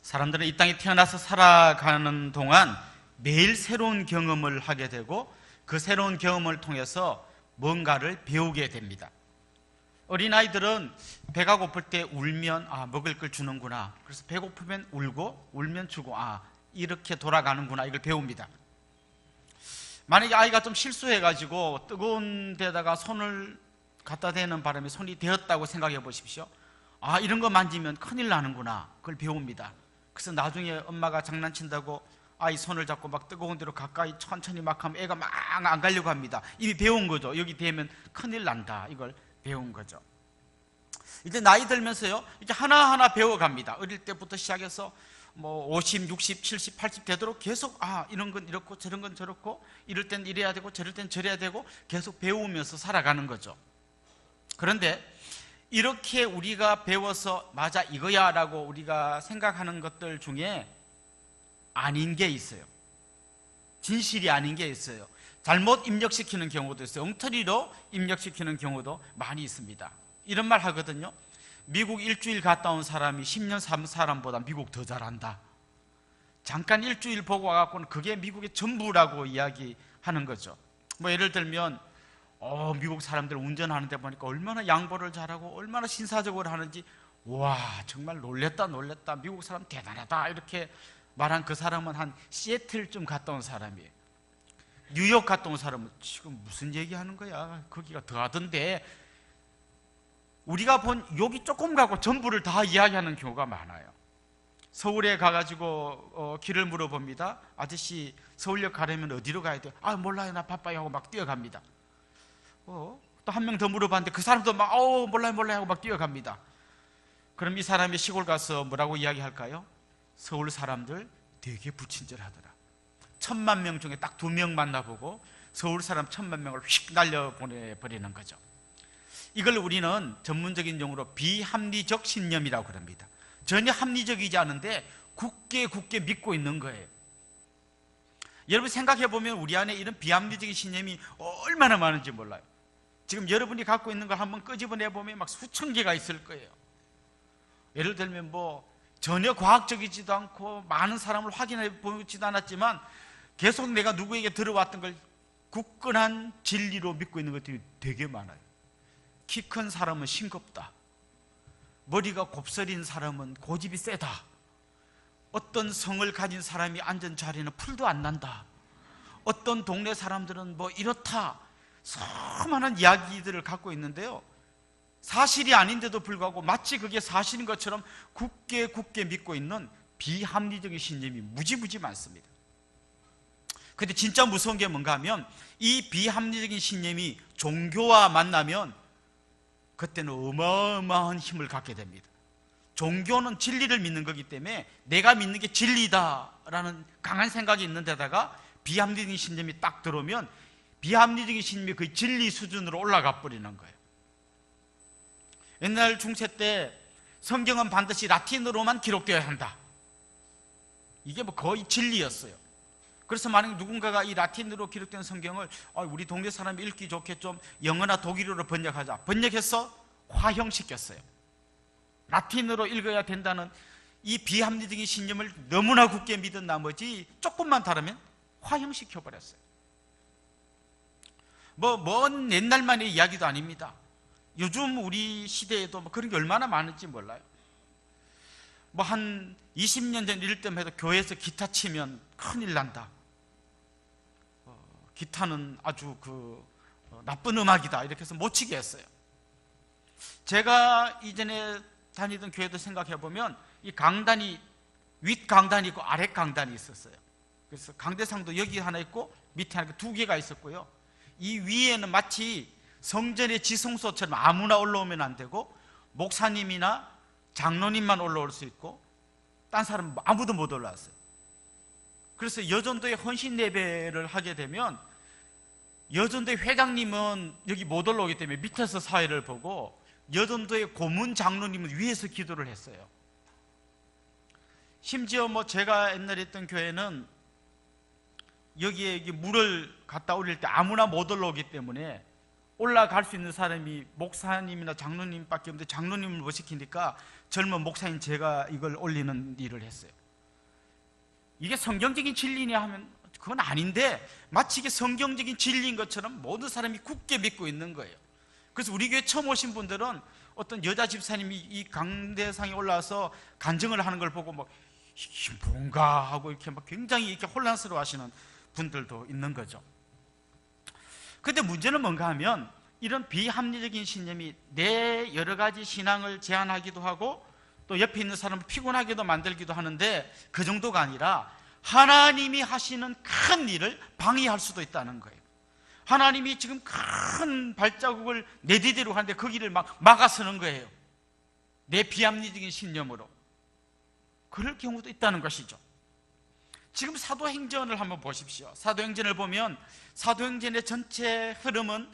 사람들은 이 땅에 태어나서 살아가는 동안 매일 새로운 경험을 하게 되고 그 새로운 경험을 통해서 뭔가를 배우게 됩니다. 어린아이들은 배가 고플 때 울면 먹을 걸 주는구나, 그래서 배고프면 울고 울면 주고 이렇게 돌아가는구나, 이걸 배웁니다. 만약에 아이가 좀 실수해가지고 뜨거운 데다가 손을 갖다 대는 바람에 손이 데었다고 생각해 보십시오. 이런 거 만지면 큰일 나는구나, 그걸 배웁니다. 그래서 나중에 엄마가 장난친다고 아이 손을 잡고 막 뜨거운 데로 가까이 천천히 막 하면 애가 막 안 가려고 합니다. 이미 배운 거죠. 여기 대면 큰일 난다, 이걸 배운 거죠. 이제 나이 들면서요, 이제 하나하나 배워갑니다. 어릴 때부터 시작해서 50, 60, 70, 80 되도록 계속 이런 건 이렇고 저런 건 저렇고 이럴 땐 이래야 되고 저럴 땐 저래야 되고 계속 배우면서 살아가는 거죠. 그런데 이렇게 우리가 배워서 맞아 이거야 라고 우리가 생각하는 것들 중에 아닌 게 있어요. 진실이 아닌 게 있어요. 잘못 입력시키는 경우도 있어요. 엉터리로 입력시키는 경우도 많이 있습니다. 이런 말 하거든요. 미국 일주일 갔다 온 사람이 10년 산 사람보다 미국 더 잘한다. 잠깐 일주일 보고 와갖고는 그게 미국의 전부라고 이야기하는 거죠. 예를 들면 미국 사람들 운전하는데 보니까 얼마나 양보를 잘하고 얼마나 신사적으로 하는지, 와 정말 놀랬다 미국 사람 대단하다, 이렇게 말한 그 사람은 한 시애틀쯤 갔다 온 사람이에요. 뉴욕 갔다 온 사람은 지금 무슨 얘기하는 거야, 거기가 더 하던데. 우리가 본 여기 조금 가고 전부를 다 이야기하는 경우가 많아요. 서울에 가가지고 길을 물어봅니다. 아저씨 서울역 가려면 어디로 가야 돼요? 몰라요, 나 바빠요 하고 막 뛰어갑니다. 또 한 명 더 물어봤는데 그 사람도 막 몰라요 하고 막 뛰어갑니다. 그럼 이 사람이 시골 가서 뭐라고 이야기할까요? 서울 사람들 되게 불친절하더라. 1000만 명 중에 딱 2명 만나보고 서울 사람 1000만 명을 휙 날려보내버리는 거죠. 이걸 우리는 전문적인 용어로 비합리적 신념이라고 합니다. 전혀 합리적이지 않은데 굳게 믿고 있는 거예요. 여러분 생각해보면 우리 안에 이런 비합리적인 신념이 얼마나 많은지 몰라요. 지금 여러분이 갖고 있는 걸 한번 끄집어내보면 막 수천 개가 있을 거예요. 예를 들면 전혀 과학적이지도 않고 많은 사람을 확인해 보지도 않았지만 계속 내가 누구에게 들어왔던 걸 굳건한 진리로 믿고 있는 것들이 되게 많아요. 키 큰 사람은 싱겁다, 머리가 곱슬인 사람은 고집이 세다, 어떤 성을 가진 사람이 앉은 자리는 풀도 안 난다, 어떤 동네 사람들은 이렇다, 수많은 이야기들을 갖고 있는데요, 사실이 아닌데도 불구하고 마치 그게 사실인 것처럼 굳게 믿고 있는 비합리적인 신념이 무지무지 많습니다. 그런데 진짜 무서운 게 뭔가 하면 이 비합리적인 신념이 종교와 만나면 그때는 어마어마한 힘을 갖게 됩니다. 종교는 진리를 믿는 거기 때문에 내가 믿는 게 진리다라는 강한 생각이 있는 데다가 비합리적인 신념이 딱 들어오면 비합리적인 신념이 거의 진리 수준으로 올라가 버리는 거예요. 옛날 중세 때 성경은 반드시 라틴어로만 기록되어야 한다, 이게 거의 진리였어요. 그래서 만약 누군가가 이 라틴어로 기록된 성경을 우리 동네 사람이 읽기 좋게 좀 영어나 독일어로 번역하자, 번역해서 화형시켰어요. 라틴어로 읽어야 된다는 이 비합리적인 신념을 너무나 굳게 믿은 나머지 조금만 다르면 화형시켜버렸어요. 먼 옛날만의 이야기도 아닙니다. 요즘 우리 시대에도 그런 게 얼마나 많은지 몰라요. 한 20년 전 이럴 때만 해도 교회에서 기타 치면 큰일 난다, 기타는 아주 나쁜 음악이다, 이렇게 해서 못 치게 했어요. 제가 이전에 다니던 교회도 생각해보면 이 강단이 윗 강단이 있고 아래 강단이 있었어요. 그래서 강대상도 여기 하나 있고 밑에 하나, 2개가 있었고요. 이 위에는 마치 성전의 지성소처럼 아무나 올라오면 안 되고 목사님이나 장로님만 올라올 수 있고 딴 사람 아무도 못 올라왔어요. 그래서 여전도에 헌신 예배를 하게 되면 여전도의 회장님은 여기 못 올라오기 때문에 밑에서 사회를 보고 여전도의 고문 장로님은 위에서 기도를 했어요. 심지어 제가 옛날에 있던 교회는 여기에 물을 갖다 올릴 때 아무나 못 올라오기 때문에 올라갈 수 있는 사람이 목사님이나 장로님밖에 없는데 장로님을 못 시키니까 젊은 목사인 제가 이걸 올리는 일을 했어요. 이게 성경적인 진리냐 하면 그건 아닌데 마치 이게 성경적인 진리인 것처럼 모든 사람이 굳게 믿고 있는 거예요. 그래서 우리 교회 처음 오신 분들은 어떤 여자 집사님이 이 강대상에 올라와서 간증을 하는 걸 보고 막 이게 뭔가 하고 이렇게 막 굉장히 이렇게 혼란스러워 하시는 분들도 있는 거죠. 근데 문제는 뭔가 하면 이런 비합리적인 신념이 내 여러 가지 신앙을 제한하기도 하고 또 옆에 있는 사람을 피곤하게도 만들기도 하는데 그 정도가 아니라 하나님이 하시는 큰 일을 방해할 수도 있다는 거예요. 하나님이 지금 큰 발자국을 내디디로 하는데 그 길을 막 막아서는 거예요. 내 비합리적인 신념으로. 그럴 경우도 있다는 것이죠. 지금 사도행전을 한번 보십시오. 사도행전을 보면 사도행전의 전체 흐름은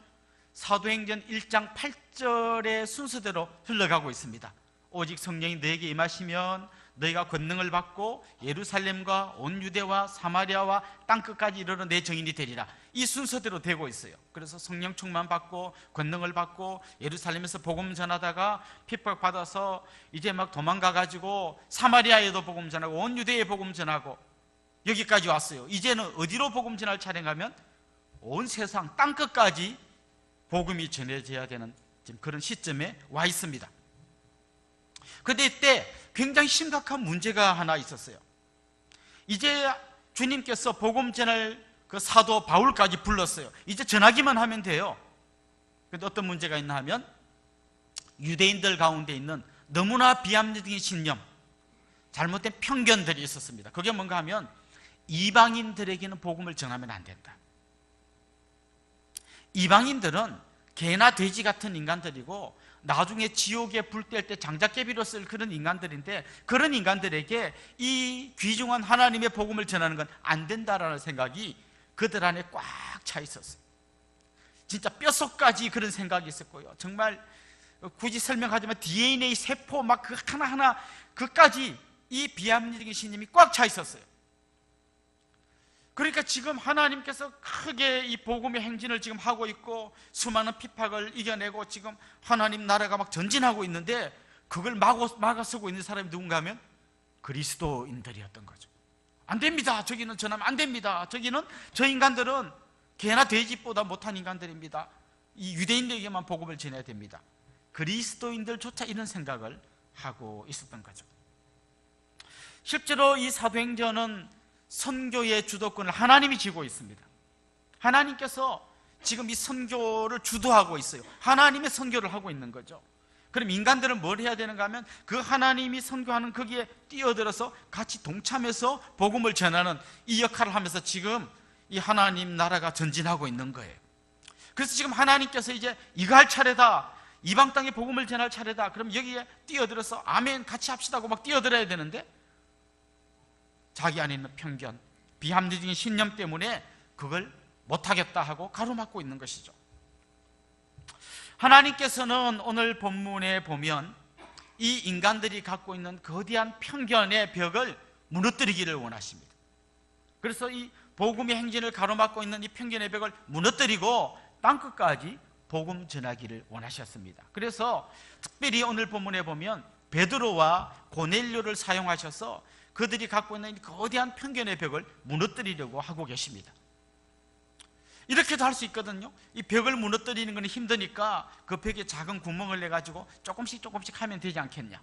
사도행전 1장 8절의 순서대로 흘러가고 있습니다. 오직 성령이 너에게 임하시면 너희가 권능을 받고 예루살렘과 온 유대와 사마리아와 땅끝까지 이르러 내 증인이 되리라. 이 순서대로 되고 있어요. 그래서 성령 충만 받고 권능을 받고 예루살렘에서 복음 전하다가 핍박받아서 이제 막 도망가가지고 사마리아에도 복음 전하고 온 유대에 복음 전하고 여기까지 왔어요. 이제는 어디로 복음 전할 차례가면 온 세상 땅끝까지 복음이 전해져야 되는 지금 그런 시점에 와 있습니다. 그런데 이때 굉장히 심각한 문제가 하나 있었어요. 이제 주님께서 복음 전할 그 사도 바울까지 불렀어요. 이제 전하기만 하면 돼요. 그런데 어떤 문제가 있나 하면 유대인들 가운데 있는 너무나 비합리적인 신념, 잘못된 편견들이 있었습니다. 그게 뭔가 하면 이방인들에게는 복음을 전하면 안 된다. 이방인들은 개나 돼지 같은 인간들이고 나중에 지옥에 불 뗄 때 장작개비로 쓸 그런 인간들인데 그런 인간들에게 이 귀중한 하나님의 복음을 전하는 건 안 된다라는 생각이 그들 안에 꽉 차 있었어요. 진짜 뼛속까지 그런 생각이 있었고요. 정말 굳이 설명하자면 DNA 세포 막 그 하나하나 그까지 이 비합리적인 신념이 꽉 차 있었어요. 그러니까 지금 하나님께서 크게 이 복음의 행진을 지금 하고 있고 수많은 핍박을 이겨내고 지금 하나님 나라가 막 전진하고 있는데 그걸 막아서고 있는 사람이 누군가 하면 그리스도인들이었던 거죠. 안 됩니다. 저기는 전하면 안 됩니다. 저기는 저 인간들은 개나 돼지보다 못한 인간들입니다. 이 유대인들에게만 복음을 전해야 됩니다. 그리스도인들조차 이런 생각을 하고 있었던 거죠. 실제로 이 사도행전은 선교의 주도권을 하나님이 쥐고 있습니다. 하나님께서 지금 이 선교를 주도하고 있어요. 하나님의 선교를 하고 있는 거죠. 그럼 인간들은 뭘 해야 되는가 하면 그 하나님이 선교하는 거기에 뛰어들어서 같이 동참해서 복음을 전하는 이 역할을 하면서 지금 이 하나님 나라가 전진하고 있는 거예요. 그래서 지금 하나님께서 이제 이거 할 차례다, 이방 땅에 복음을 전할 차례다, 그럼 여기에 뛰어들어서 아멘 같이 합시다 하고 막 뛰어들어야 되는데 자기 안에 있는 편견, 비합리적인 신념 때문에 그걸 못하겠다 하고 가로막고 있는 것이죠. 하나님께서는 오늘 본문에 보면 이 인간들이 갖고 있는 거대한 편견의 벽을 무너뜨리기를 원하십니다. 그래서 이 복음의 행진을 가로막고 있는 이 편견의 벽을 무너뜨리고 땅끝까지 복음 전하기를 원하셨습니다. 그래서 특별히 오늘 본문에 보면 베드로와 고넬료를 사용하셔서 그들이 갖고 있는 거대한 편견의 벽을 무너뜨리려고 하고 계십니다. 이렇게도 할 수 있거든요. 이 벽을 무너뜨리는 건 힘드니까 그 벽에 작은 구멍을 내가지고 조금씩 하면 되지 않겠냐.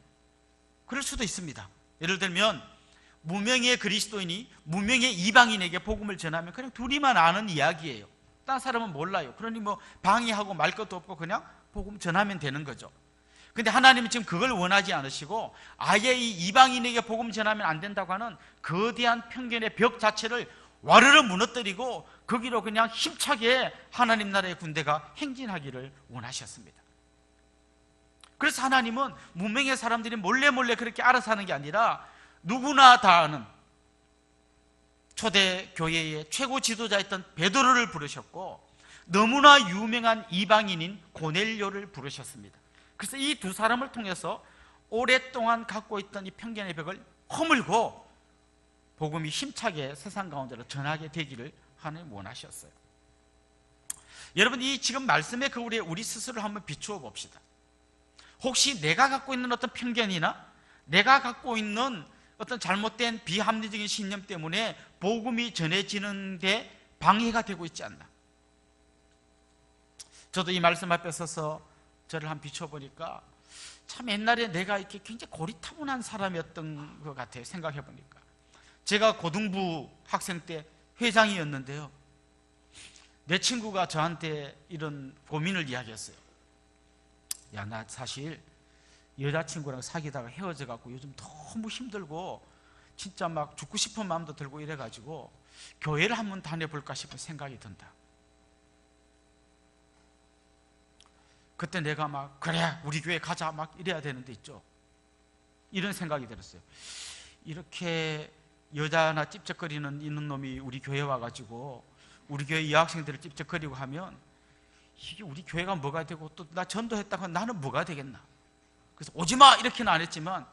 그럴 수도 있습니다. 예를 들면 무명의 그리스도인이 무명의 이방인에게 복음을 전하면 그냥 둘이만 아는 이야기예요. 다른 사람은 몰라요. 그러니 뭐 방해하고 말 것도 없고 그냥 복음 전하면 되는 거죠. 근데 하나님은 지금 그걸 원하지 않으시고 아예 이 이방인에게 복음 전하면 안 된다고 하는 거대한 편견의 벽 자체를 와르르 무너뜨리고 거기로 그냥 힘차게 하나님 나라의 군대가 행진하기를 원하셨습니다. 그래서 하나님은 무명의 사람들이 몰래 그렇게 알아서 하는 게 아니라 누구나 다 아는 초대 교회의 최고 지도자였던 베드로를 부르셨고 너무나 유명한 이방인인 고넬료를 부르셨습니다. 그래서 이 두 사람을 통해서 오랫동안 갖고 있던 이 편견의 벽을 허물고 복음이 힘차게 세상 가운데로 전하게 되기를 하나님 원하셨어요. 여러분, 이 지금 말씀의 그 우리 스스로를 한번 비추어 봅시다. 혹시 내가 갖고 있는 어떤 편견이나 내가 갖고 있는 어떤 잘못된 비합리적인 신념 때문에 복음이 전해지는데 방해가 되고 있지 않나? 저도 이 말씀 앞에 서서 저를 한번 비춰보니까 참 옛날에 내가 이렇게 굉장히 고리타분한 사람이었던 것 같아요. 생각해 보니까 제가 고등부 학생 때 회장이었는데요, 내 친구가 저한테 이런 고민을 이야기했어요. 야, 나 사실 여자친구랑 사귀다가 헤어져 갖고 요즘 너무 힘들고 진짜 막 죽고 싶은 마음도 들고 이래가지고 교회를 한번 다녀볼까 싶은 생각이 든다. 그때 내가 막 그래 우리 교회 가자 막 이래야 되는데 있죠, 이런 생각이 들었어요. 이렇게 여자나 찝쩍거리는 있는 놈이 우리 교회 와가지고 우리 교회 여학생들을 찝쩍거리고 하면 이게 우리 교회가 뭐가 되고 또 나 전도했다가 나는 뭐가 되겠나. 그래서 오지마 이렇게는 안 했지만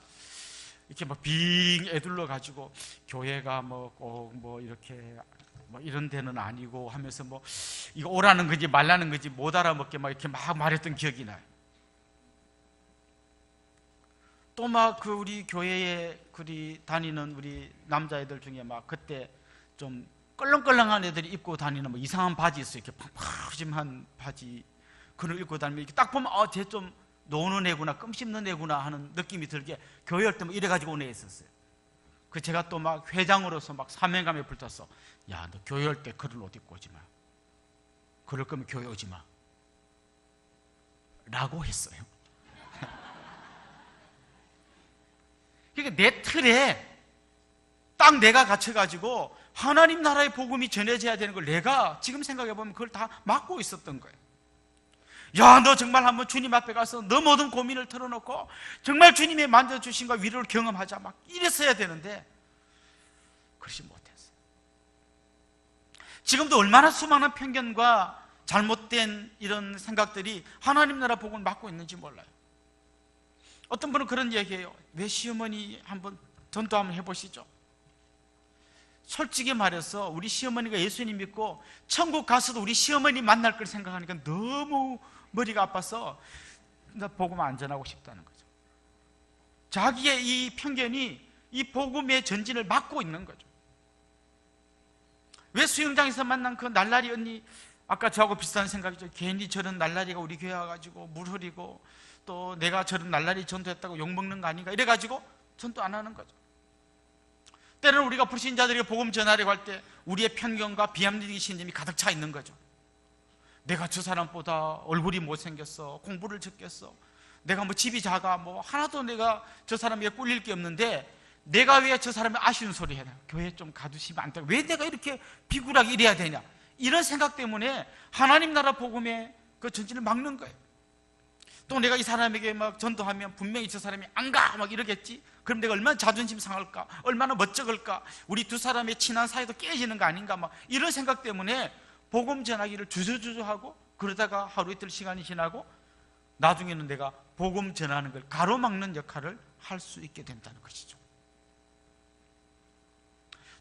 이렇게 막 빙 애둘러 가지고 교회가 뭐 꼭 뭐 이렇게 뭐 이런 데는 아니고 하면서 뭐 이거 오라는 건지 말라는 건지 못 알아먹게 막 이렇게 막 말했던 기억이 나요. 또 막 그 우리 교회에 우리 다니는 우리 남자애들 중에 막 그때 좀 껄렁껄렁한 애들이 입고 다니는 뭐 이상한 바지 있어요. 이렇게 팡팡짐한 바지, 그걸 입고 다니면 이렇게 딱 보면 쟤 좀 노는 애구나, 껌 씹는 애구나 하는 느낌이 들게 교회 할 때 뭐 이래가지고 온 애 있었어요. 그 제가 또 막 회장으로서 막 사명감에 불탔어. 야, 너 교회 할 때 그런 옷 입고 오지 마. 그럴 거면 교회 오지 마. 라고 했어요. 그러니까 내 틀에 딱 내가 갇혀가지고 하나님 나라의 복음이 전해져야 되는 걸 내가 지금 생각해보면 그걸 다 막고 있었던 거예요. 야, 너 정말 한번 주님 앞에 가서 너 모든 고민을 털어놓고 정말 주님의 만져주심과 위로를 경험하자 막 이랬어야 되는데 그러지 못했어요. 지금도 얼마나 수많은 편견과 잘못된 이런 생각들이 하나님 나라 복음을 막고 있는지 몰라요. 어떤 분은 그런 얘기해요. 왜 시어머니 한번 전도 한번 해보시죠. 솔직히 말해서 우리 시어머니가 예수님 믿고 천국 가서도 우리 시어머니 만날 걸 생각하니까 너무 머리가 아파서 나 복음 안 전하고 싶다는 거죠. 자기의 이 편견이 이 복음의 전진을 막고 있는 거죠. 왜 수영장에서 만난 그 날라리 언니, 아까 저하고 비슷한 생각이죠. 괜히 저런 날라리가 우리 교회 와가지고 물 흐리고 또 내가 저런 날라리 전도했다고 욕먹는 거 아닌가 이래가지고 전도 안 하는 거죠. 때로는 우리가 불신자들에게 복음 전하려고 할 때 우리의 편견과 비합리적인 신념이 가득 차 있는 거죠. 내가 저 사람보다 얼굴이 못생겼어, 공부를 적겠어, 내가 뭐 집이 작아, 뭐 하나도 내가 저 사람에게 꿀릴 게 없는데 내가 왜 저 사람이 아쉬운 소리 해야 교회 좀 가두시면 안 돼, 왜 내가 이렇게 비굴하게 이래야 되냐, 이런 생각 때문에 하나님 나라 복음의 그 전진을 막는 거예요. 또 내가 이 사람에게 막 전도하면 분명히 저 사람이 안 가 막 이러겠지. 그럼 내가 얼마나 자존심 상할까, 얼마나 멋쩍을까, 우리 두 사람의 친한 사이도 깨지는 거 아닌가, 막 이런 생각 때문에 복음 전하기를 주저주저하고 그러다가 하루 이틀 시간이 지나고 나중에는 내가 복음 전하는 걸 가로막는 역할을 할 수 있게 된다는 것이죠.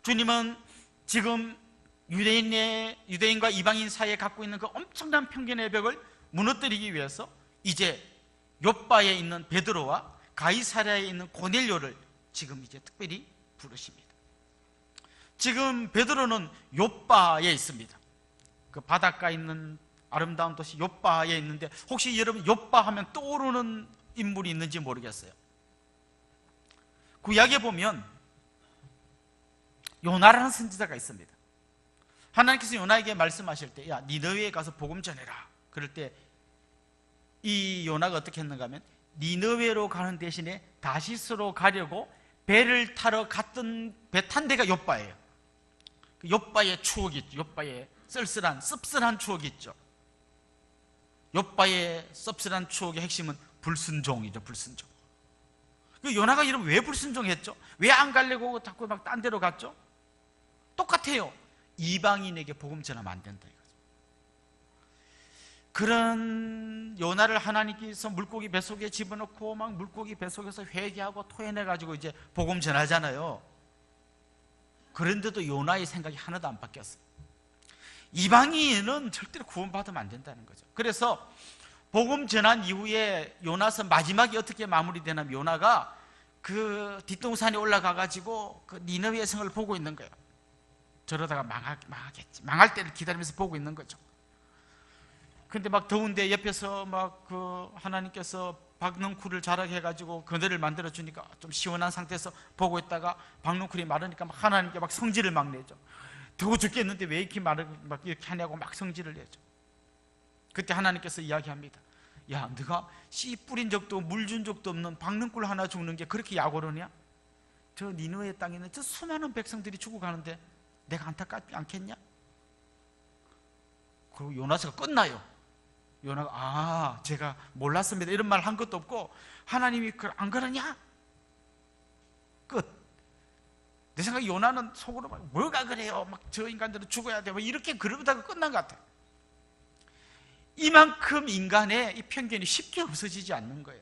주님은 지금 유대인과 이방인 사이에 갖고 있는 그 엄청난 편견의 벽을 무너뜨리기 위해서 이제 욥바에 있는 베드로와 가이사랴에 있는 고넬료를 지금 이제 특별히 부르십니다. 지금 베드로는 욥바에 있습니다. 그 바닷가에 있는 아름다운 도시 욥바에 있는데 혹시 여러분 욥바 하면 떠오르는 인물이 있는지 모르겠어요. 구약에 보면 요나라는 선지자가 있습니다. 하나님께서 요나에게 말씀하실 때 야, 니느웨에 가서 복음 전해라. 그럴 때 이 요나가 어떻게 했는가 하면 니느웨로 가는 대신에 다시스로 가려고 배를 타러 갔던 배 탄 데가 욥바예요. 욥바의 추억이 있죠. 욥바의 씁쓸한 추억이 있죠. 욥바의 씁쓸한 추억의 핵심은 불순종이죠. 불순종. 그 요나가 이러면 왜 불순종했죠? 왜 안 가려고 자꾸 막 딴 데로 갔죠? 똑같아요. 이방인에게 복음 전하면 안 된다 이거죠. 그런 요나를 하나님께서 물고기 뱃속에 집어넣고 막 물고기 뱃속에서 회개하고 토해내가지고 이제 복음 전하잖아요. 그런데도 요나의 생각이 하나도 안 바뀌었어요. 이방인은 절대로 구원받으면 안 된다는 거죠. 그래서 복음 전한 이후에 요나서 마지막에 어떻게 마무리되냐면 요나가 그 뒷동산에 올라가 가지고 그 니느웨 성을 보고 있는 거예요. 저러다가 망하겠지. 망할 때를 기다리면서 보고 있는 거죠. 근데 막 더운데 옆에서 막 그 하나님께서 박넝쿨을 자라게 해가지고 그늘을 만들어 주니까 좀 시원한 상태에서 보고 있다가 박넝쿨이 마르니까 막 하나님께 막 성질을 막 내죠. 더워 죽겠는데 왜 이렇게 막 이렇게 하냐고 막 성질을 내죠. 그때 하나님께서 이야기합니다. 야, 네가 씨 뿌린 적도 물 준 적도 없는 박넝쿨 하나 죽는 게 그렇게 약오르냐? 저 니느웨 땅에 있는 저 수많은 백성들이 죽어가는데 내가 안타깝지 않겠냐? 그리고 요나서가 끝나요. 요나가 제가 몰랐습니다 이런 말 한 것도 없고 하나님이 안 그러냐? 끝. 내 생각에 요나는 속으로 막 뭐가 그래요? 막 저 인간들은 죽어야 돼. 뭐 이렇게 그러다가 끝난 것 같아요. 이만큼 인간의 이 편견이 쉽게 없어지지 않는 거예요.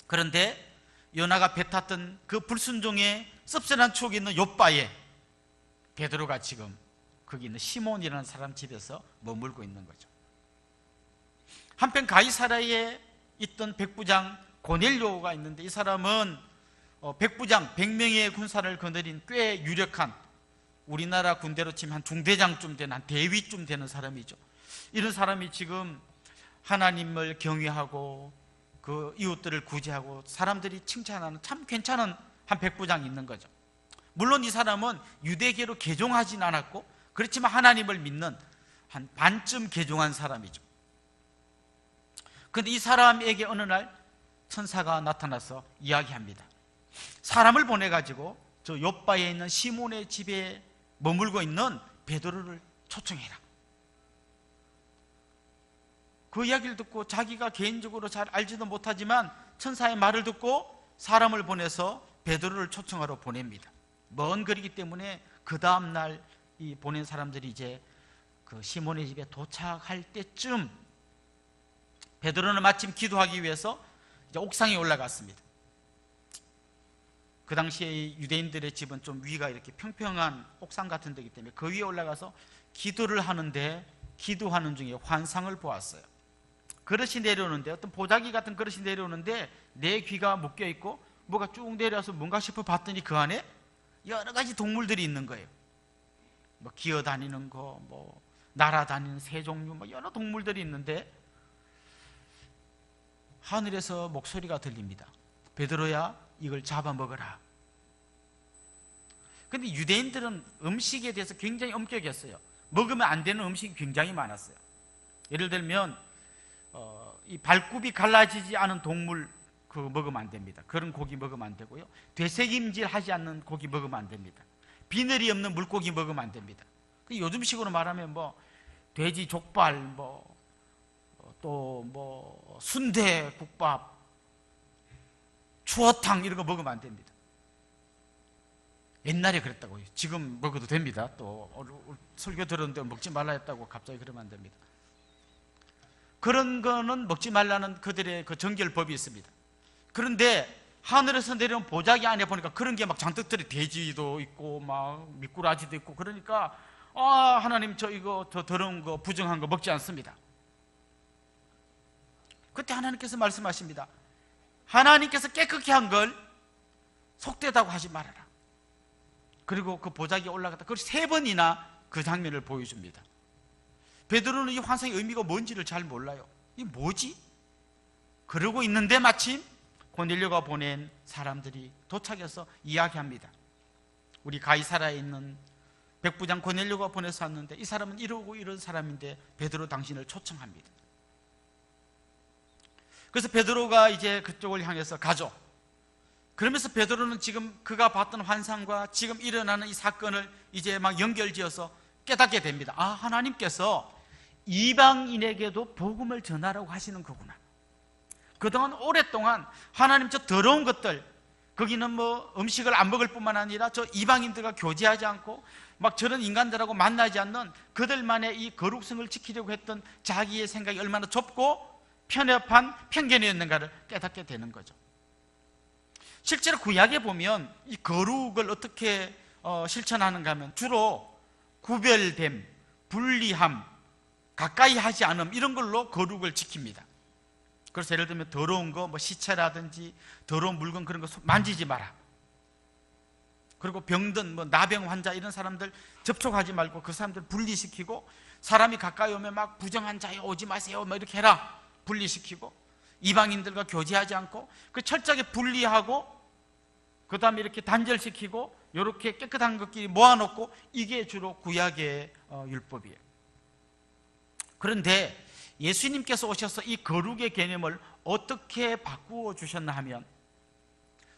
그런데 요나가 배 탔던 그 불순종의 씁쓸한 추억이 있는 욥바에 베드로가 지금 거기 있는 시몬이라는 사람 집에서 머물고 있는 거죠. 한편 가이사라에 있던 백부장 고넬료가 있는데 이 사람은 백부장 100명의 군사를 거느린 꽤 유력한 우리나라 군대로 치면 한 중대장쯤 되는 한 대위쯤 되는 사람이죠. 이런 사람이 지금 하나님을 경외하고 그 이웃들을 구제하고 사람들이 칭찬하는 참 괜찮은 한 백부장이 있는 거죠. 물론 이 사람은 유대계로 개종하진 않았고 그렇지만 하나님을 믿는 한 반쯤 개종한 사람이죠. 그런데 이 사람에게 어느 날 천사가 나타나서 이야기합니다. 사람을 보내가지고 저 욥바에 있는 시몬의 집에 머물고 있는 베드로를 초청해라. 그 이야기를 듣고 자기가 개인적으로 잘 알지도 못하지만 천사의 말을 듣고 사람을 보내서 베드로를 초청하러 보냅니다. 먼 거리기 때문에 그 다음날 이 보낸 사람들이 이제 그 시몬의 집에 도착할 때쯤 베드로는 마침 기도하기 위해서 이제 옥상에 올라갔습니다. 그 당시에 유대인들의 집은 좀 위가 이렇게 평평한 옥상 같은 데이기 때문에 그 위에 올라가서 기도를 하는데 기도하는 중에 환상을 보았어요. 그릇이 내려오는데 어떤 보자기 같은 그릇이 내려오는데 내 귀가 묶여 있고 뭐가 쭉 내려와서 뭔가 싶어 봤더니 그 안에 여러 가지 동물들이 있는 거예요. 뭐 기어다니는 거, 뭐 날아다니는 새 종류, 뭐 여러 동물들이 있는데 하늘에서 목소리가 들립니다. 베드로야, 이걸 잡아먹어라. 근데 유대인들은 음식에 대해서 굉장히 엄격했어요. 먹으면 안 되는 음식이 굉장히 많았어요. 예를 들면 이 발굽이 갈라지지 않은 동물 그거 먹으면 안 됩니다. 그런 고기 먹으면 안 되고요. 되새김질 하지 않는 고기 먹으면 안 됩니다. 비늘이 없는 물고기 먹으면 안 됩니다. 요즘식으로 말하면 뭐 돼지 족발, 또 뭐 순대 국밥, 추어탕 이런 거 먹으면 안 됩니다. 옛날에 그랬다고요. 지금 먹어도 됩니다. 또 설교 들었는데 먹지 말라 했다고 갑자기 그러면 안 됩니다. 그런 거는 먹지 말라는 그들의 그 정결법이 있습니다. 그런데 하늘에서 내려온 보자기 안에 보니까 그런 게 막 잔뜩 들어 돼지도 있고 막 미꾸라지도 있고 그러니까 하나님 저 이거 더 더러운 거 부정한 거 먹지 않습니다. 그때 하나님께서 말씀하십니다. 하나님께서 깨끗게 한 걸 속되다고 하지 말아라. 그리고 그 보자기에 올라갔다. 그걸 3번이나 그 장면을 보여줍니다. 베드로는 이 환상의 의미가 뭔지를 잘 몰라요. 이게 뭐지? 그러고 있는데 마침 고넬료가 보낸 사람들이 도착해서 이야기합니다. 우리 가이사라에 있는 백부장 고넬료가 보내서 왔는데 이 사람은 이러고 이런 사람인데 베드로 당신을 초청합니다. 그래서 베드로가 이제 그쪽을 향해서 가죠. 그러면서 베드로는 지금 그가 봤던 환상과 지금 일어나는 이 사건을 이제 막 연결지어서 깨닫게 됩니다. 하나님께서 이방인에게도 복음을 전하라고 하시는 거구나. 그동안 오랫동안 하나님 저 더러운 것들, 거기는 뭐 음식을 안 먹을 뿐만 아니라 저 이방인들과 교제하지 않고 막 저런 인간들하고 만나지 않는 그들만의 이 거룩성을 지키려고 했던 자기의 생각이 얼마나 좁고 편협한 편견이었는가를 깨닫게 되는 거죠. 실제로 구약에 보면 이 거룩을 어떻게 실천하는가 하면 주로 구별됨, 분리함, 가까이 하지 않음, 이런 걸로 거룩을 지킵니다. 그래서 예를 들면 더러운 거, 뭐 시체라든지 더러운 물건 그런 거 만지지 마라. 그리고 병든 뭐 나병 환자 이런 사람들 접촉하지 말고 그 사람들 분리시키고, 사람이 가까이 오면 막 부정한 자여 오지 마세요 뭐 이렇게 해라. 분리시키고, 이방인들과 교제하지 않고 그 철저하게 분리하고, 그 다음에 이렇게 단절시키고, 이렇게 깨끗한 것끼리 모아놓고, 이게 주로 구약의 율법이에요. 그런데 예수님께서 오셔서 이 거룩의 개념을 어떻게 바꾸어 주셨나 하면,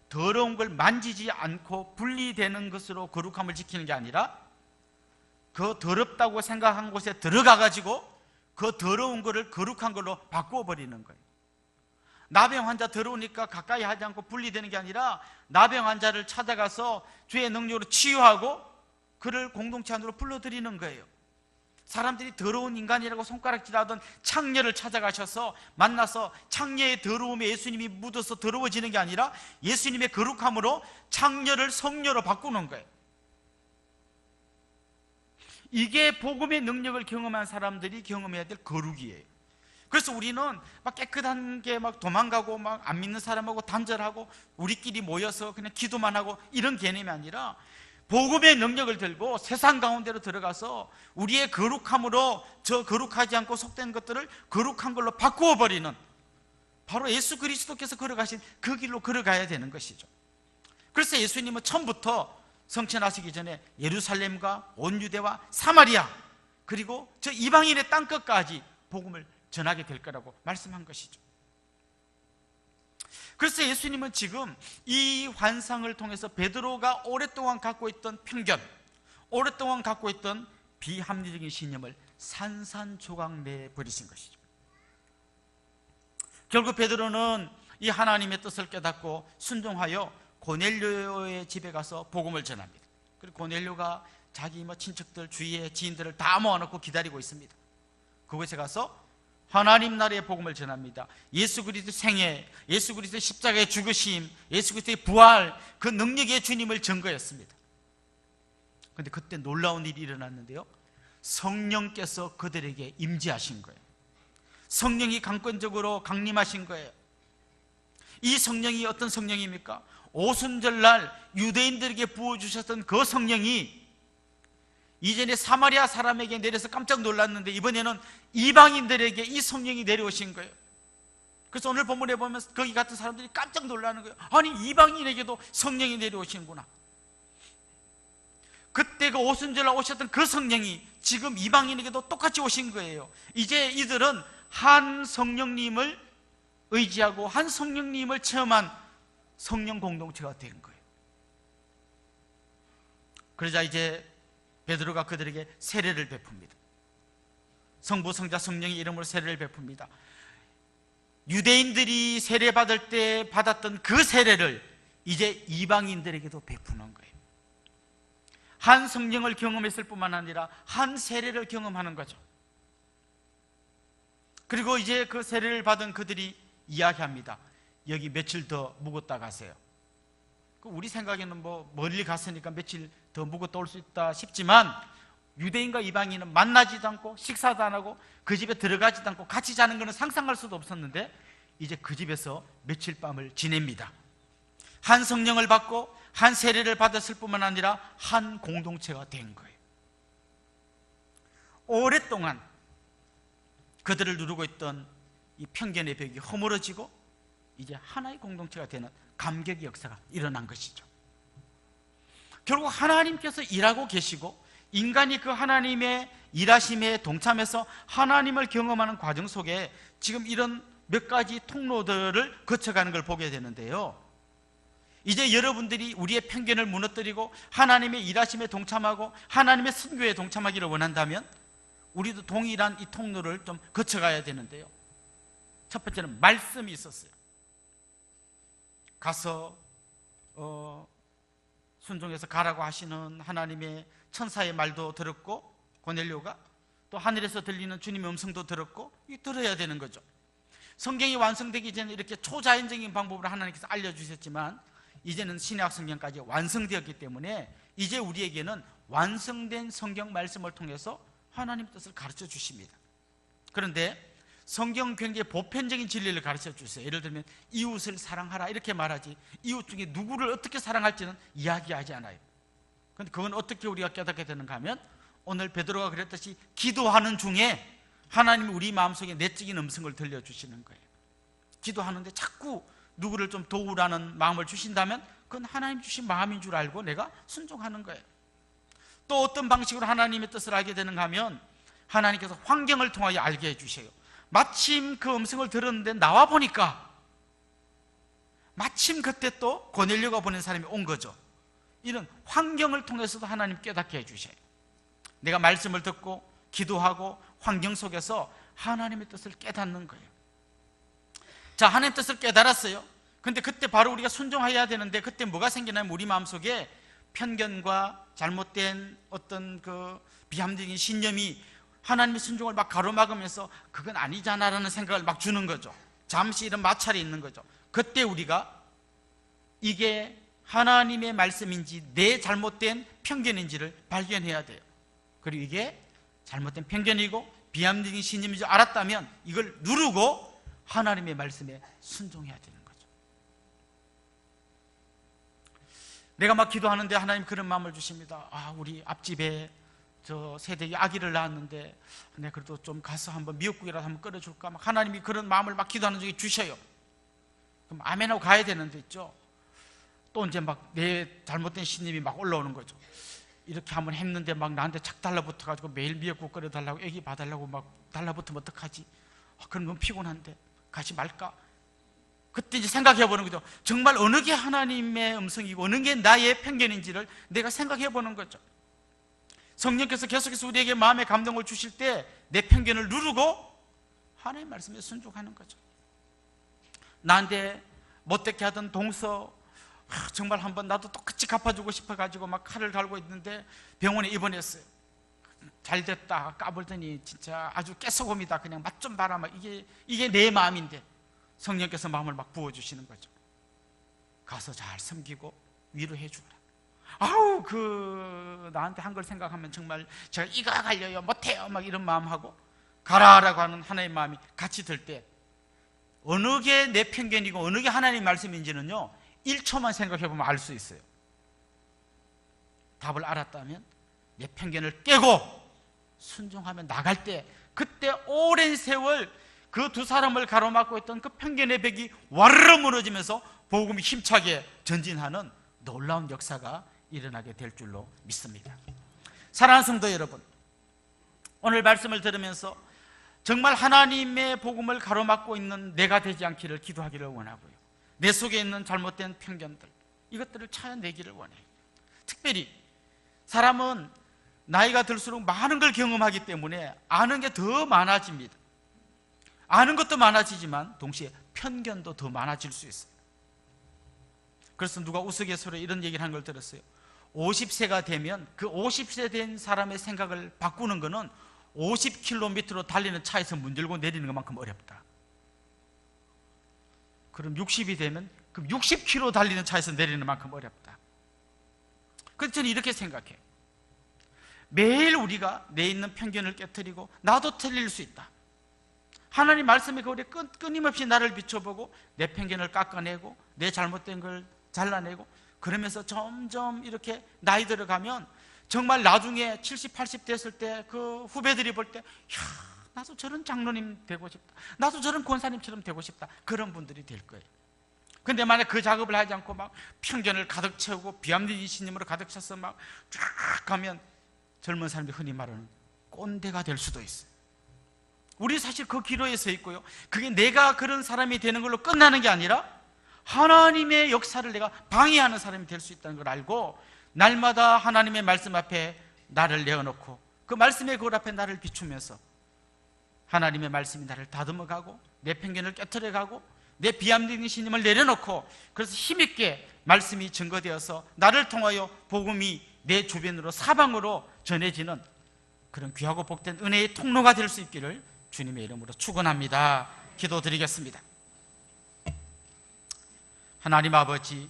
더러운 걸 만지지 않고 분리되는 것으로 거룩함을 지키는 게 아니라, 그 더럽다고 생각한 곳에 들어가 가지고 그 더러운 거를 거룩한 걸로 바꾸어 버리는 거예요. 나병 환자 더러우니까 가까이 하지 않고 분리되는 게 아니라, 나병 환자를 찾아가서 주의 능력으로 치유하고 그를 공동체 안으로 불러들이는 거예요. 사람들이 더러운 인간이라고 손가락질하던 창녀를 찾아가셔서 만나서 창녀의 더러움에 예수님이 묻어서 더러워지는 게 아니라 예수님의 거룩함으로 창녀를 성녀로 바꾸는 거예요. 이게 복음의 능력을 경험한 사람들이 경험해야 될 거룩이에요. 그래서 우리는 막 깨끗한 게 막 도망가고 막 안 믿는 사람하고 단절하고 우리끼리 모여서 그냥 기도만 하고 이런 개념이 아니라, 복음의 능력을 들고 세상 가운데로 들어가서 우리의 거룩함으로 저 거룩하지 않고 속된 것들을 거룩한 걸로 바꾸어 버리는, 바로 예수 그리스도께서 걸어가신 그 길로 걸어가야 되는 것이죠. 그래서 예수님은 처음부터 성천하시기 전에 예루살렘과 온 유대와 사마리아, 그리고 저 이방인의 땅끝까지 복음을 전하게 될 거라고 말씀한 것이죠. 그래서 예수님은 지금 이 환상을 통해서 베드로가 오랫동안 갖고 있던 편견, 오랫동안 갖고 있던 비합리적인 신념을 산산조각 내버리신 것이죠. 결국 베드로는 이 하나님의 뜻을 깨닫고 순종하여 고넬료의 집에 가서 복음을 전합니다. 그리고 고넬료가 자기 친척들, 주위의 지인들을 다 모아놓고 기다리고 있습니다. 그곳에 가서 하나님 나라의 복음을 전합니다. 예수 그리스도의 생애, 예수 그리스도의 십자가의 죽으심, 예수 그리스도의 부활, 그 능력의 주님을 증거했습니다. 그런데 그때 놀라운 일이 일어났는데요, 성령께서 그들에게 임재하신 거예요. 성령이 강권적으로 강림하신 거예요. 이 성령이 어떤 성령입니까? 오순절날 유대인들에게 부어주셨던 그 성령이 이전에 사마리아 사람에게 내려서 깜짝 놀랐는데, 이번에는 이방인들에게 이 성령이 내려오신 거예요. 그래서 오늘 본문에 보면 거기 같은 사람들이 깜짝 놀라는 거예요. 아니, 이방인에게도 성령이 내려오시는구나. 그때 그 오순절날 오셨던 그 성령이 지금 이방인에게도 똑같이 오신 거예요. 이제 이들은 한 성령님을 의지하고 한 성령님을 체험한 성령 공동체가 된 거예요. 그러자 이제 베드로가 그들에게 세례를 베풉니다. 성부, 성자, 성령의 이름으로 세례를 베풉니다. 유대인들이 세례받을 때 받았던 그 세례를 이제 이방인들에게도 베푸는 거예요. 한 성령을 경험했을 뿐만 아니라 한 세례를 경험하는 거죠. 그리고 이제 그 세례를 받은 그들이 이야기합니다. 여기 며칠 더 묵었다 가세요. 우리 생각에는 멀리 갔으니까 며칠 더 묵었다 올 수 있다 싶지만, 유대인과 이방인은 만나지도 않고 식사도 안 하고 그 집에 들어가지도 않고 같이 자는 것은 상상할 수도 없었는데, 이제 그 집에서 며칠 밤을 지냅니다. 한 성령을 받고 한 세례를 받았을 뿐만 아니라 한 공동체가 된 거예요. 오랫동안 그들을 누르고 있던 이 편견의 벽이 허물어지고 이제 하나의 공동체가 되는 감격의 역사가 일어난 것이죠. 결국 하나님께서 일하고 계시고 인간이 그 하나님의 일하심에 동참해서 하나님을 경험하는 과정 속에 지금 이런 몇 가지 통로들을 거쳐가는 걸 보게 되는데요, 이제 여러분들이 우리의 편견을 무너뜨리고 하나님의 일하심에 동참하고 하나님의 선교에 동참하기를 원한다면 우리도 동일한 이 통로를 좀 거쳐가야 되는데요, 첫 번째는 말씀이 있었어요. 가서 순종해서 가라고 하시는 하나님의 천사의 말도 들었고, 고넬료가 또 하늘에서 들리는 주님의 음성도 들었고, 이 들어야 되는 거죠. 성경이 완성되기 전에 이렇게 초자연적인 방법으로 하나님께서 알려주셨지만 이제는 신약 성경까지 완성되었기 때문에 이제 우리에게는 완성된 성경 말씀을 통해서 하나님 뜻을 가르쳐 주십니다. 그런데 성경 굉장히 보편적인 진리를 가르쳐 주세요. 예를 들면 이웃을 사랑하라 이렇게 말하지, 이웃 중에 누구를 어떻게 사랑할지는 이야기하지 않아요. 그런데 그건 어떻게 우리가 깨닫게 되는가 하면, 오늘 베드로가 그랬듯이 기도하는 중에 하나님이 우리 마음속에 내적인 음성을 들려주시는 거예요. 기도하는데 자꾸 누구를 좀 도우라는 마음을 주신다면 그건 하나님 주신 마음인 줄 알고 내가 순종하는 거예요. 또 어떤 방식으로 하나님의 뜻을 알게 되는가 하면, 하나님께서 환경을 통하여 알게 해주셔요. 마침 그 음성을 들었는데 나와 보니까 마침 그때 또 고넬료가 보낸 사람이 온 거죠. 이런 환경을 통해서도 하나님 깨닫게 해주셔요. 내가 말씀을 듣고 기도하고 환경 속에서 하나님의 뜻을 깨닫는 거예요. 자, 하나님의 뜻을 깨달았어요. 근데 그때 바로 우리가 순종해야 되는데, 그때 뭐가 생기냐면 우리 마음속에 편견과 잘못된 어떤 그 비합리적인 신념이 하나님의 순종을 막 가로막으면서 그건 아니잖아라는 생각을 막 주는 거죠. 잠시 이런 마찰이 있는 거죠. 그때 우리가 이게 하나님의 말씀인지 내 잘못된 편견인지를 발견해야 돼요. 그리고 이게 잘못된 편견이고 비합리적인 신념인 줄 알았다면 이걸 누르고 하나님의 말씀에 순종해야 되는 거죠. 내가 막 기도하는데 하나님 그런 마음을 주십니다. 우리 앞집에 저 세대에 아기를 낳았는데 내가 그래도 좀 가서 한번 미역국이라도 한번 끓여줄까? 막 하나님이 그런 마음을 막 기도하는 중에 주셔요. 그럼 아멘하고 가야 되는데 있죠. 또 이제 막 내 잘못된 신념이 막 올라오는 거죠. 이렇게 한번 했는데 막 나한테 착 달라붙어가지고 매일 미역국 끓여달라고, 애기 봐달라고 막 달라붙으면 어떡하지? 그럼 너무 피곤한데 가지 말까? 그때 이제 생각해보는 거죠. 정말 어느 게 하나님의 음성이고 어느 게 나의 편견인지를 내가 생각해보는 거죠. 성령께서 계속해서 우리에게 마음의 감동을 주실 때 내 편견을 누르고 하나님의 말씀에 순종하는 거죠. 나한테 못되게 하던 동서 정말 한번 나도 똑같이 갚아주고 싶어가지고 막 칼을 갈고 있는데 병원에 입원했어요. 잘 됐다 까불더니 진짜 아주 깨소금이다, 그냥 맛 좀 봐라, 막 이게 내 마음인데 성령께서 마음을 막 부어주시는 거죠. 가서 잘 섬기고 위로해 주라. 나한테 한 걸 생각하면 정말 제가 이가 갈려요, 못해요, 막 이런 마음하고 가라라고 하는 하나님의 마음이 같이 들 때 어느 게 내 편견이고 어느 게 하나님의 말씀인지는요 1초만 생각해보면 알 수 있어요. 답을 알았다면 내 편견을 깨고 순종하며 나갈 때, 그때 오랜 세월 그 두 사람을 가로막고 있던 그 편견의 벽이 와르르 무너지면서 복음이 힘차게 전진하는 놀라운 역사가 일어나게 될 줄로 믿습니다. 사랑하는 성도 여러분, 오늘 말씀을 들으면서 정말 하나님의 복음을 가로막고 있는 내가 되지 않기를 기도하기를 원하고요, 내 속에 있는 잘못된 편견들, 이것들을 찾아내기를 원해요. 특별히 사람은 나이가 들수록 많은 걸 경험하기 때문에 아는 게 더 많아집니다. 아는 것도 많아지지만 동시에 편견도 더 많아질 수 있어요. 그래서 누가 우스갯소리에 이런 얘기를 한 걸 들었어요. 50세가 되면 그 50세 된 사람의 생각을 바꾸는 거는 50km로 달리는 차에서 문 열고 내리는 것만큼 어렵다. 그럼 60이 되면 그럼 60km 달리는 차에서 내리는 만큼 어렵다. 그래서 저는 이렇게 생각해요. 매일 우리가 내 있는 편견을 깨트리고 나도 틀릴 수 있다. 하나님 말씀의 거울에 끊임없이 나를 비춰보고 내 편견을 깎아내고 내 잘못된 걸 잘라내고, 그러면서 점점 이렇게 나이 들어가면 정말 나중에 70, 80 됐을 때 그 후배들이 볼 때 나도 저런 장로님 되고 싶다, 나도 저런 권사님처럼 되고 싶다, 그런 분들이 될 거예요. 근데 만약 그 작업을 하지 않고 막 편견을 가득 채우고 비합리적인 신념으로 가득 차서 막 쫙 가면 젊은 사람이 흔히 말하는 꼰대가 될 수도 있어요. 우리 사실 그 기로에 서 있고요, 그게 내가 그런 사람이 되는 걸로 끝나는 게 아니라 하나님의 역사를 내가 방해하는 사람이 될 수 있다는 걸 알고 날마다 하나님의 말씀 앞에 나를 내어놓고 그 말씀의 거울 앞에 나를 비추면서 하나님의 말씀이 나를 다듬어가고 내 편견을 깨트려가고 내 비합리적인 신념을 내려놓고, 그래서 힘있게 말씀이 증거되어서 나를 통하여 복음이 내 주변으로 사방으로 전해지는 그런 귀하고 복된 은혜의 통로가 될 수 있기를 주님의 이름으로 축원합니다. 기도드리겠습니다. 하나님 아버지,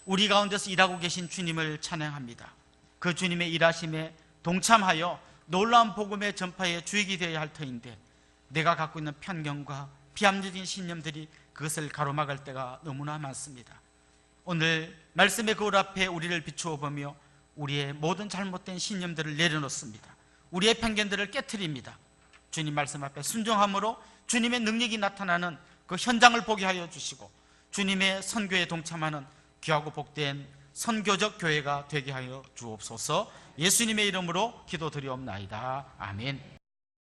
우리 가운데서 일하고 계신 주님을 찬양합니다. 그 주님의 일하심에 동참하여 놀라운 복음의 전파에 주역이 되어야 할 터인데 내가 갖고 있는 편견과 비합리적인 신념들이 그것을 가로막을 때가 너무나 많습니다. 오늘 말씀의 거울 앞에 우리를 비추어 보며 우리의 모든 잘못된 신념들을 내려놓습니다. 우리의 편견들을 깨트립니다. 주님 말씀 앞에 순종함으로 주님의 능력이 나타나는 그 현장을 보게 하여 주시고 주님의 선교에 동참하는 귀하고 복된 선교적 교회가 되게 하여 주옵소서. 예수님의 이름으로 기도드리옵나이다. 아멘.